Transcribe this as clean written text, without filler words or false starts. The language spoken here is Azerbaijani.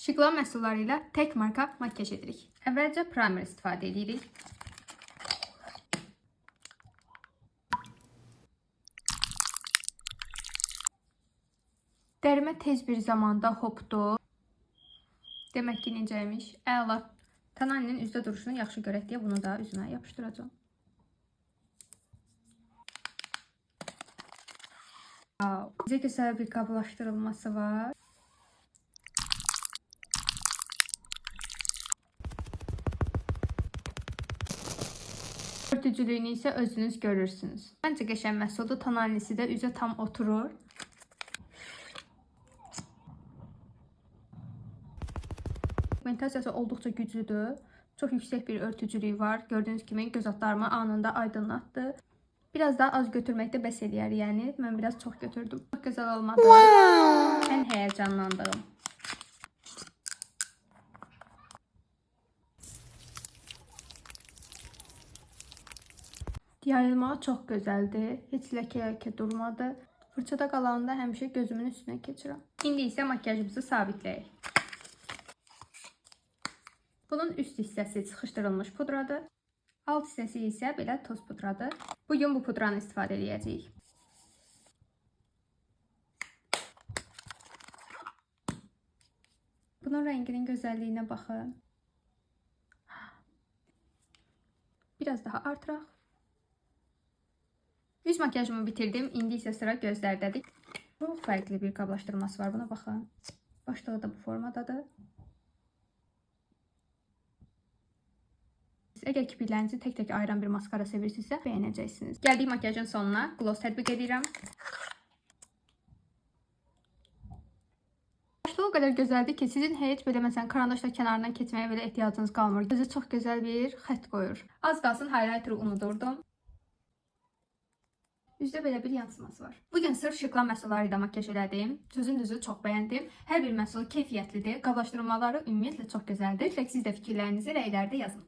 Şıqlan məhsulları ilə tək marka makyaj edirik. Əvvəlcə primer istifadə edirik. Dərimə tez bir zamanda hopdu. Demək ki, necəymiş? Əla. Tananinin üzdə duruşunu yaxşı görək deyə bunu da üzünə yapışdıracağım. Necə gözəl bir qablaşdırılması var. Örtücülüyünü isə özünüz görürsünüz. Məncə qəşəng məhsuldur. Tananisi də üzə tam oturur. Pigmentasiyası olduqca güclüdür. Çox yüksək bir örtücülüyü var. Gördüyünüz kimi göz altlarımı anında aydınlatdı. Biraz daha az götürməkdə bəs eləyər, yəni mən biraz çox götürdüm. Çox gözəl olmadı. Ən həyəcanlandığım. Yayılmağı çox gözəldir. Heç ləkə durmadı. Fırçada qalanda həmişə gözümün üstünə keçirəm. İndi isə makyajımızı sabitləyək. Bunun üst hissəsi sıxışdırılmış pudradır. Alt hissəsi isə belə toz pudradır. Bugün bu pudranı istifadə edəcəyik. Bunun rənginin gözəlliyinə baxın. Biraz daha artıraq. Yüz makyajımı bitirdim. İndi isə sıra gözlərdədir. Çox fərqli bir qablaşdırması var. Buna baxın. Başlığı da bu formadadır. Əgər kirpiklərinizi tək-tək ayıran bir maskara sevirsinizsə, bəyənəcəksiniz. Gəldik makyajın sonuna. Gloss tətbiq edirəm. Başlığı o qədər gözəldir ki, sizin heç belə məsələn karandaşla kənarından keçməyə belə ehtiyacınız qalmır. Gözə çox gözəl bir xətt qoyur. Az qalsın highlighter'ı unudurdum. Üzdə belə bir yansıması var. Bugün sırf şıqlan məhsulları ilə makyaj elədim. Sözün düzü çox bəyəndim. Hər bir məhsul keyfiyyətlidir. Qablaşdırmaları ümumiyyətlə çox gözəldir. Lütfen siz də fikirlərinizi rəylərdə yazın.